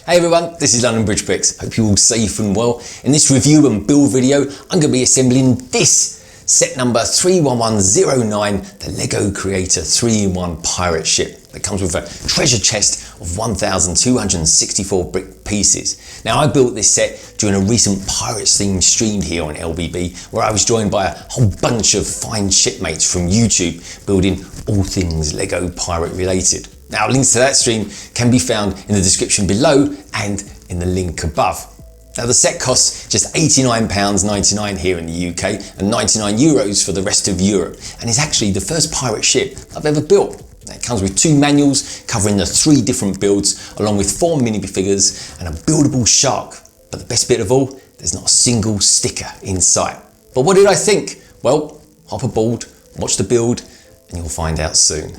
Hey everyone, this is London Bridge Bricks. Hope you're all safe and well. In this review and build video, I'm going to be assembling this set number 31109, the Lego Creator 3-in-1 pirate ship that comes with a treasure chest of 1,264 brick pieces. Now, I built this set during a recent Pirates themed stream here on LBB, where I was joined by a whole bunch of fine shipmates from YouTube building all things Lego pirate related. Now, links to that stream can be found in the description below and in the link above. Now, the set costs just £89.99 here in the UK and €99 for the rest of Europe, and is actually the first pirate ship I've ever built. Now, it comes with 2 manuals covering the 3 different builds, along with 4 minifigures and a buildable shark. But the best bit of all, there's not a single sticker in sight. But what did I think? Well, hop aboard, watch the build, and you'll find out soon.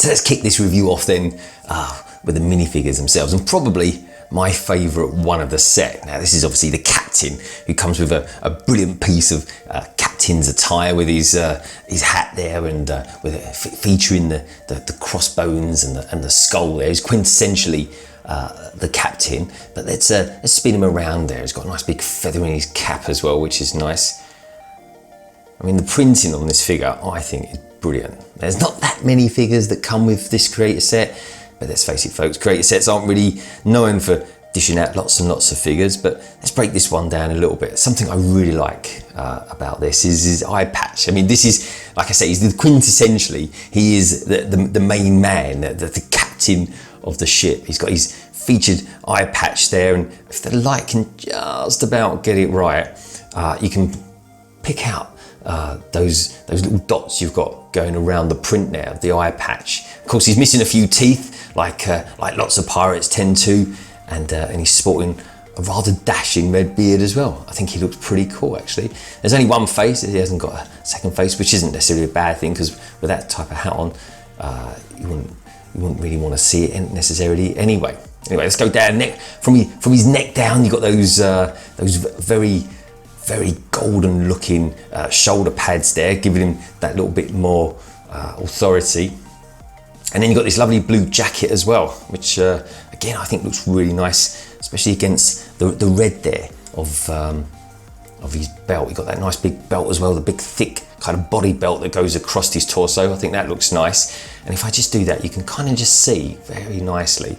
So let's kick this review off then with the minifigures themselves, and probably my favourite one of the set. Now this is obviously the captain, who comes with a brilliant piece of captain's attire with his hat there, and featuring the crossbones and the skull there. He's quintessentially the captain, but let's spin him around there. He's got a nice big feather in his cap as well, which is nice. I mean, the printing on this figure, I think, is brilliant. There's not that many figures that come with this creator set, but let's face it, folks, creator sets aren't really known for dishing out lots and lots of figures, but let's break this one down a little bit. Something I really like about this is his eye patch. I mean, this is, like I say, he's quintessentially, he is the main man, the captain of the ship. He's got his featured eye patch there, and if the light can just about get it right, you can pick out those little dots you've got going around the print there of the eye patch. Of course, he's missing a few teeth, like lots of pirates tend to, and he's sporting a rather dashing red beard as well. I think he looks pretty cool, actually. There's only one face, he hasn't got a second face, which isn't necessarily a bad thing, because with that type of hat on, you wouldn't really want to see it necessarily anyway. Anyway, let's go down from his neck down. You've got those very golden looking shoulder pads there, giving him that little bit more authority. And then you've got this lovely blue jacket as well, which again I think looks really nice, especially against the red there of his belt. You've got that nice big belt as well, the big thick kind of body belt that goes across his torso. I think that looks nice. And if I just do that, you can kind of just see very nicely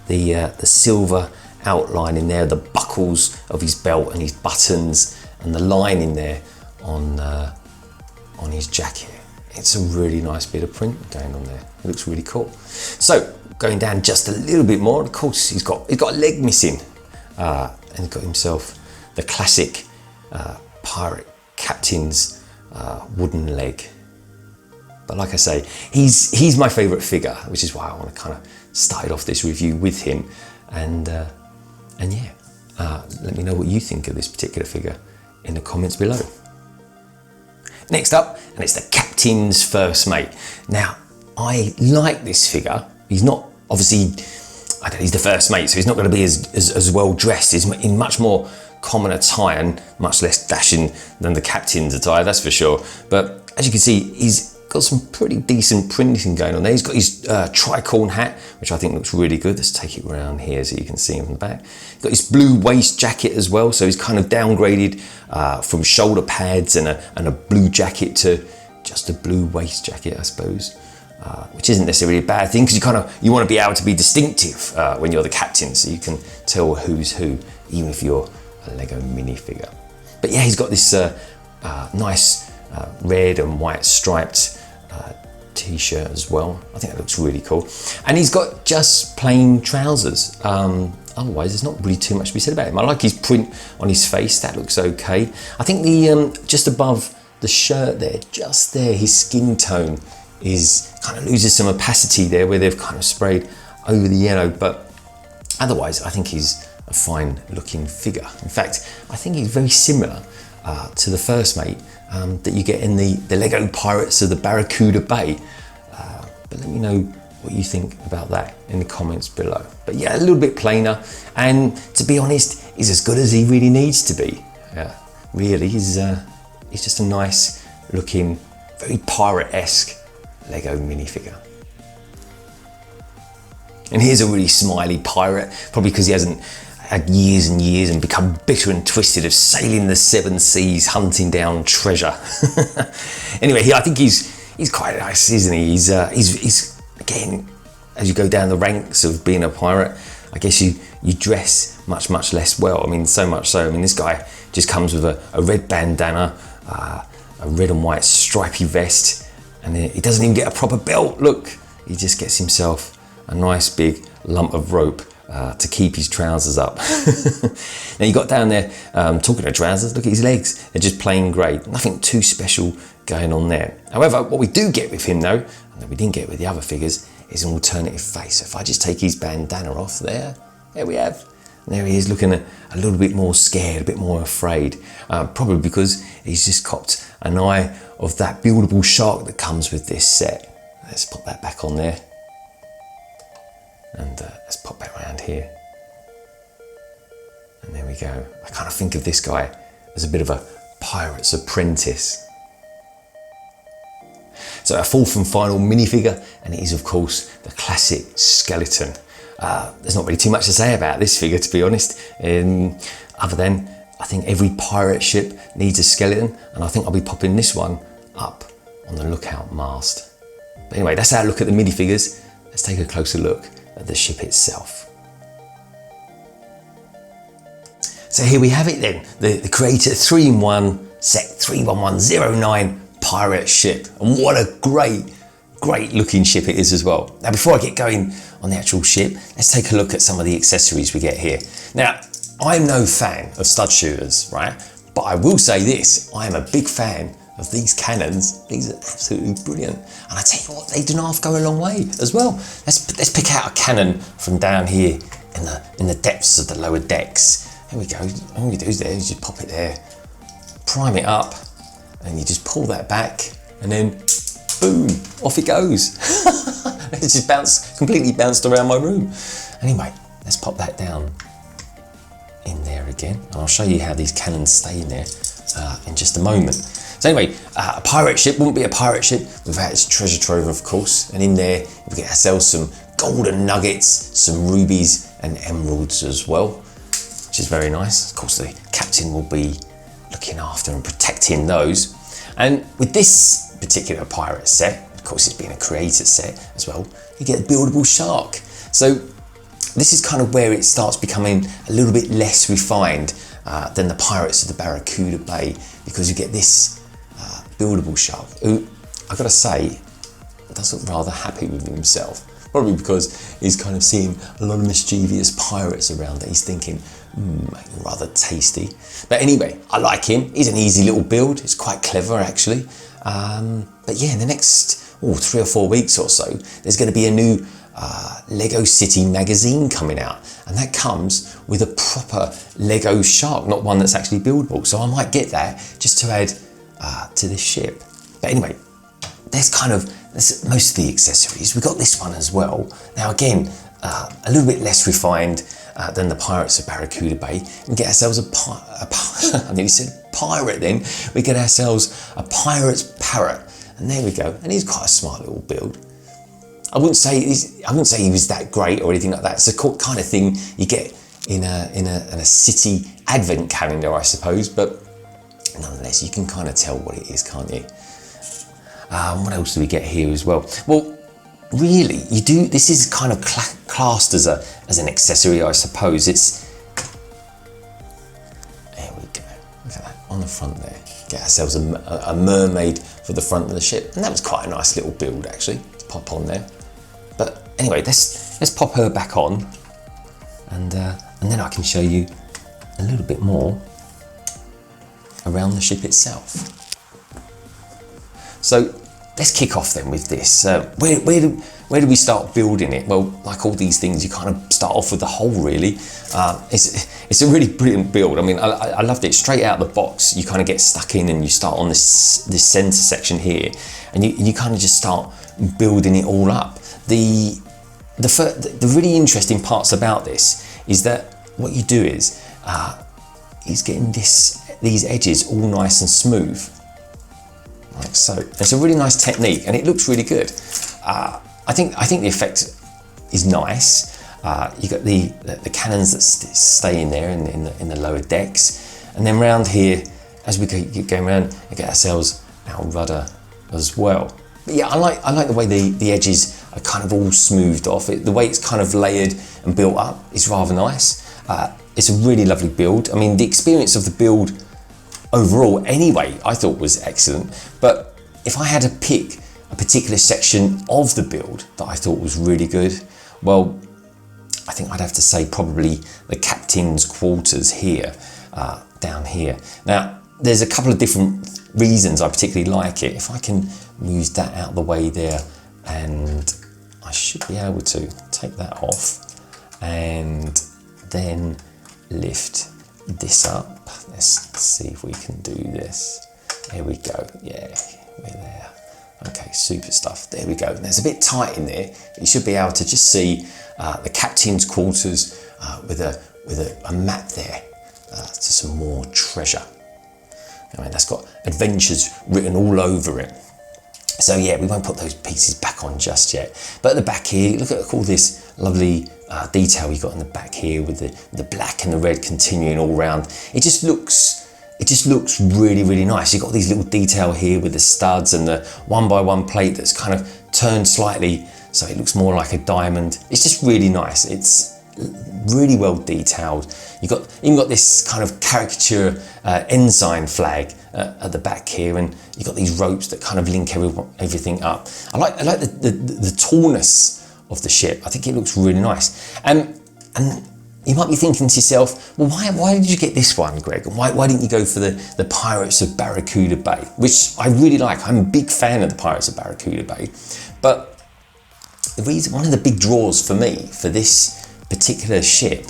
the silver outline in there, the buckles of his belt and his buttons, and the line in there on his jacket. It's a really nice bit of print going on there. It looks really cool. So going down just a little bit more, of course he's got a leg missing, and he's got himself the classic pirate captain's wooden leg. But like I say, he's my favourite figure, which is why I want to kind of start off this review with him. And yeah, let me know what you think of this particular figure in the comments below. Next up, and it's the captain's first mate. Now, I like this figure. He's not, obviously, he's the first mate, so he's not going to be as well dressed. He's in much more common attire and much less dashing than the captain's attire, that's for sure. But as you can see, he's got some pretty decent printing going on there. He's got his tricorn hat, which I think looks really good. Let's take it around here so you can see him from the back. He's got his blue waist jacket as well, so he's kind of downgraded from shoulder pads and a blue jacket to just a blue waist jacket, I suppose, which isn't necessarily a bad thing, because you want to be able to be distinctive when you're the captain, so you can tell who's who, even if you're a Lego minifigure. But yeah, he's got this nice red and white striped t-shirt as well. I think that looks really cool. And he's got just plain trousers. Otherwise, there's not really too much to be said about him. I like his print on his face. That looks okay. I think the just above the shirt there, just there, his skin tone is kind of loses some opacity there, where they've kind of sprayed over the yellow. But otherwise, I think he's a fine looking figure. In fact, I think he's very similar to the first mate that you get in the Lego Pirates of the Barracuda Bay. But let me know what you think about that in the comments below. But yeah, a little bit plainer, and to be honest, he's as good as he really needs to be. Really, he's just a nice looking, very pirate-esque Lego minifigure. And here's a really smiley pirate, probably because he hasn't had years and years and become bitter and twisted of sailing the seven seas, hunting down treasure. Anyway, I think he's quite nice, isn't he? He's again, as you go down the ranks of being a pirate, I guess you dress much less well. I mean, so much so. I mean, this guy just comes with a red bandana, a red and white stripy vest, and he doesn't even get a proper belt. Look, he just gets himself a nice big lump of rope to keep his trousers up. Now you got down there, talking of trousers, look at his legs. They're just plain grey. Nothing too special going on there. However, what we do get with him though, and that we didn't get with the other figures, is an alternative face. So if I just take his bandana off there we have. And there he is, looking a little bit more scared, a bit more afraid. Probably because he's just copped an eye of that buildable shark that comes with this set. Let's put that back on there. And let's pop that around here. And there we go. I kind of think of this guy as a bit of a pirate's apprentice. So our fourth and final minifigure, and it is of course the classic skeleton. There's not really too much to say about this figure, to be honest, other than I think every pirate ship needs a skeleton, and I think I'll be popping this one up on the lookout mast. But anyway, that's our look at the minifigures. Let's take a closer look at the ship itself. So here we have it then, the Creator 3-in-1 Set 31109 pirate ship. And what a great looking ship it is as well. Now before I get going on the actual ship, let's take a look at some of the accessories we get here. Now, I'm no fan of stud shooters, right? But I will say this, I am a big fan of these cannons. These are absolutely brilliant. And I tell you what, they do not go a long way as well. Let's pick out a cannon from down here in the depths of the lower decks. There we go. All you do is just pop it there, prime it up, and you just pull that back, and then boom, off it goes. It just completely bounced around my room. Anyway, let's pop that down in there again, and I'll show you how these cannons stay in there in just a moment. So anyway, a pirate ship wouldn't be a pirate ship without its treasure trove, of course, and in there we get ourselves some golden nuggets, some rubies and emeralds as well, which is very nice. Of course, the captain will be looking after and protecting those. And with this particular pirate set, of course it's being a creator set as well, you get a buildable shark. So this is kind of where it starts becoming a little bit less refined than the Pirates of the Barracuda Bay, because you get this buildable shark who, I've got to say, does look rather happy with himself. Probably because he's kind of seeing a lot of mischievous pirates around that he's thinking, rather tasty. But anyway, I like him. He's an easy little build. It's quite clever actually. But yeah, in the next 3 or 4 weeks or so, there's going to be a new Lego City magazine coming out, and that comes with a proper Lego shark, not one that's actually buildable. So I might get that just to add to this ship. But anyway, that's most of the accessories. We got this one as well. Now again, a little bit less refined than the Pirates of Barracuda Bay. We get ourselves I nearly said pirate then. We get ourselves a pirate's parrot, and there we go. And he's quite a smart little build. I wouldn't say he was that great or anything like that. It's the kind of thing you get in a city advent calendar, I suppose. But nonetheless, you can kind of tell what it is, can't you? What else do we get here as well? Well, really, this is kind of classed as an accessory, I suppose. There we go. Look at that on the front there. Get ourselves a mermaid for the front of the ship, and that was quite a nice little build actually to pop on there. But anyway, let's pop her back on, and then I can show you a little bit more around the ship itself. So let's kick off then with this. Where do we start building it? Well, like all these things, you kind of start off with the hull really. It's a really brilliant build. I mean, I loved it. Straight out of the box, you kind of get stuck in and you start on this center section here, and you kind of just start building it all up. The really interesting parts about this is that what you do is getting these edges all nice and smooth, like so. It's a really nice technique, and it looks really good. I think the effect is nice. You got the cannons that stay in there in the lower decks, and then round here, as we keep going around, we get ourselves our rudder as well. But yeah, I like the way the edges are kind of all smoothed off. The way it's kind of layered and built up is rather nice. It's a really lovely build. I mean, the experience of the build overall anyway, I thought was excellent. But if I had to pick a particular section of the build that I thought was really good, well, I think I'd have to say probably the captain's quarters here, down here. Now, there's a couple of different reasons I particularly like it. If I can move that out of the way there, and I should be able to take that off and then lift this up. Let's see if we can do this. Here we go. Yeah, we're there. Okay, super stuff. There we go. And there's a bit tight in there. You should be able to just see the captain's quarters with a map there to some more treasure. I mean, that's got adventures written all over it. So yeah, we won't put those pieces back on just yet. But at the back here, look at all this lovely detail you got in the back here with the black and the red continuing all around. It just looks really, really nice. You've got these little detail here with the studs and the 1x1 plate that's kind of turned slightly so it looks more like a diamond. It's just really nice. It's really well detailed. You've even got this kind of caricature ensign flag at the back here, and you've got these ropes that kind of link everything up. I like the tallness of the ship. I think it looks really nice. And you might be thinking to yourself, well, why did you get this one, Greg? Why didn't you go for the Pirates of Barracuda Bay, which I really like. I'm a big fan of the Pirates of Barracuda Bay. But the reason, one of the big draws for me for this particular ship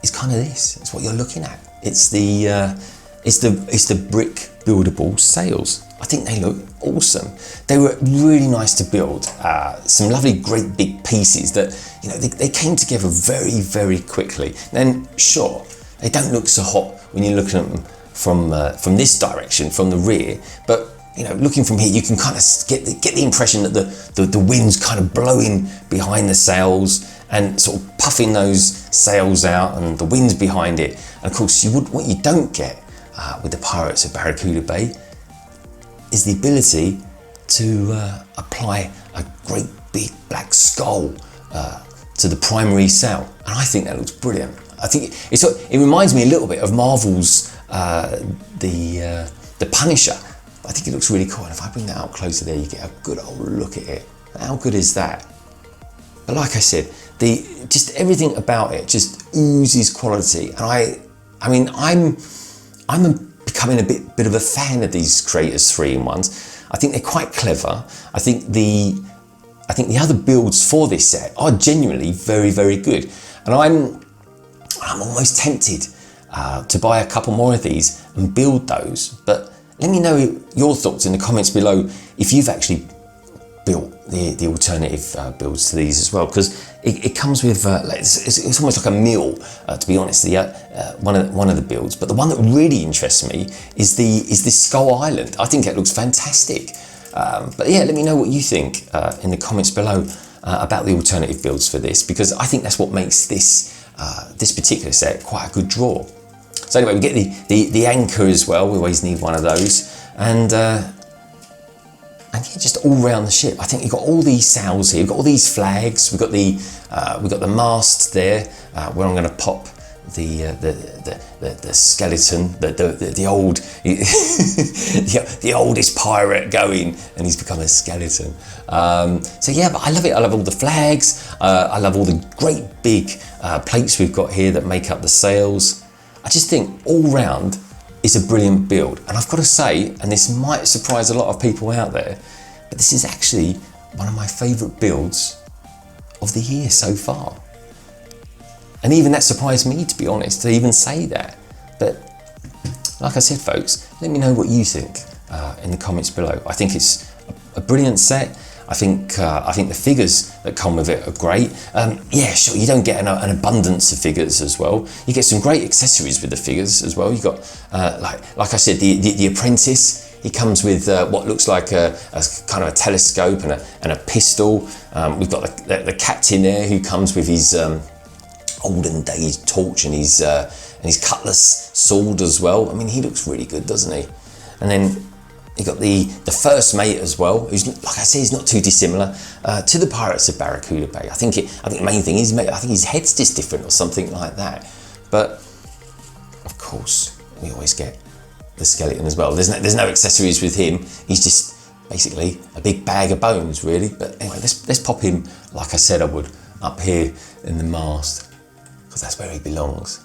is kind of this. It's what you're looking at. It's the brick buildable sails. I think they look awesome. They were really nice to build. Some lovely, great big pieces that, you know, they came together very, very quickly. And sure, they don't look so hot when you're looking at them from this direction, from the rear, but you know, looking from here, you can kind of get the impression that the wind's kind of blowing behind the sails and sort of puffing those sails out, and the wind's behind it. And of course, what you don't get with the Pirates of Barracuda Bay is the ability to apply a great big black skull to the primary sail, and I think that looks brilliant. I think it reminds me a little bit of Marvel's the Punisher. I think it looks really cool, and if I bring that out closer there, you get a good old look at it. How good is that? But like I said, just everything about it just oozes quality, and I mean, I'm becoming a bit of a fan of these Creators 3-in-1s. I think they're quite clever. I think the other builds for this set are genuinely very, very good, and I'm almost tempted to buy a couple more of these and build those. But let me know your thoughts in the comments below if you've actually built the alternative builds to these as well, because it comes with it's almost like a meal, to be honest. One of the builds, but the one that really interests me is this Skull Island. I think it looks fantastic. But yeah, let me know what you think in the comments below about the alternative builds for this, because I think that's what makes this particular set quite a good draw. So anyway, we get the anchor as well. We always need one of those, and yeah, just all around the ship. I think you've got all these sails here. We've got all these flags. We've got the mast there, where I'm going to pop the skeleton, the old the oldest pirate going, and he's become a skeleton. So yeah, but I love it. I love all the flags. I love all the great big plates we've got here that make up the sails. I just think all round is a brilliant build, and I've got to say, and this might surprise a lot of people out there, but this is actually one of my favourite builds of the year so far. And even that surprised me, to be honest, to even say that. But like I said, folks, let me know what you think in the comments below. I think it's a brilliant set. I think the figures that come with it are great. Yeah, sure, you don't get an abundance of figures as well. You get some great accessories with the figures as well. You got like I said, the apprentice. He comes with what looks like a kind of a telescope and a pistol. We've got the captain there, who comes with his olden days torch and his cutlass sword as well. I mean, he looks really good, doesn't he? And then you got the first mate as well, who's, like I say, he's not too dissimilar to the Pirates of Barracuda Bay. I think the main thing is, I think his head's just different or something like that. But of course, we always get the skeleton as well. There's no accessories with him. He's just basically a big bag of bones, really. But anyway, let's pop him, like I said I would, up here in the mast, because that's where he belongs.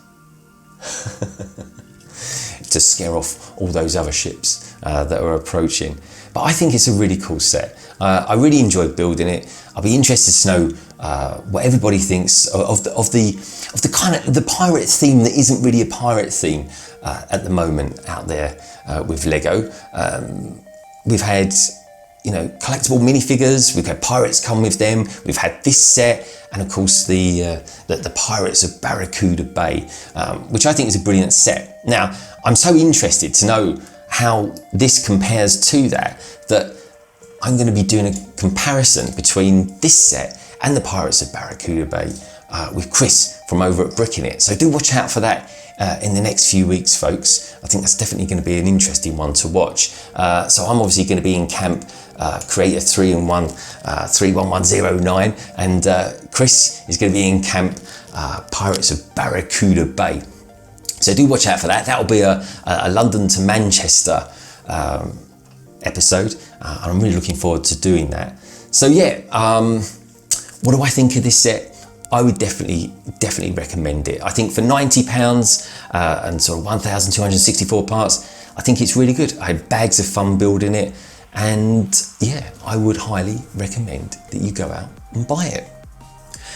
To scare off all those other ships that are approaching. But I think it's a really cool set. I really enjoyed building it. I'll be interested to know what everybody thinks of the kind of the pirate theme that isn't really a pirate theme at the moment out there with Lego. we've had, you know, collectible minifigures, we've had pirates come with them, we've had this set, and of course the Pirates of Barracuda Bay, which I think is a brilliant set. Now, I'm so interested to know how this compares to that I'm going to be doing a comparison between this set and the Pirates of Barracuda Bay with Chris from over at Bricking It. So do watch out for that in the next few weeks, folks. I think that's definitely going to be an interesting one to watch. So I'm obviously going to be in camp Creator 31109, and Chris is going to be in camp Pirates of Barracuda Bay. So do watch out for that. That'll be a London to Manchester episode, and I'm really looking forward to doing that. So yeah, what do I think of this set? I would definitely recommend it. I think for £90 and sort of 1,264 parts, I think it's really good. I had bags of fun building it, and yeah, I would highly recommend that you go out and buy it.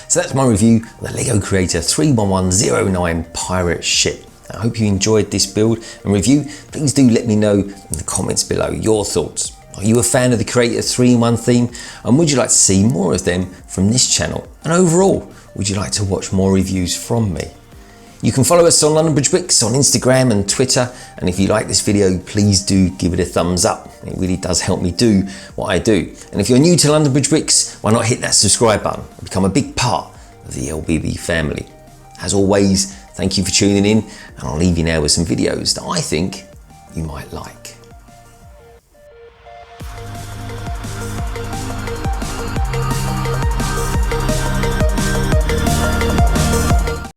So that's my review of the LEGO Creator 31109 pirate ship. I hope you enjoyed this build and review. Please do let me know in the comments below your thoughts. Are you a fan of the Creator 3-in-1 theme, and would you like to see more of them from this channel? And overall, would you like to watch more reviews from me? You can follow us on London Bridge Bricks on Instagram and Twitter, and if you like this video, please do give it a thumbs up. It really does help me do what I do. And if you're new to London Bridge Bricks, why not hit that subscribe button and become a big part of the LBB family. As always, thank you for tuning in, and I'll leave you now with some videos that I think you might like.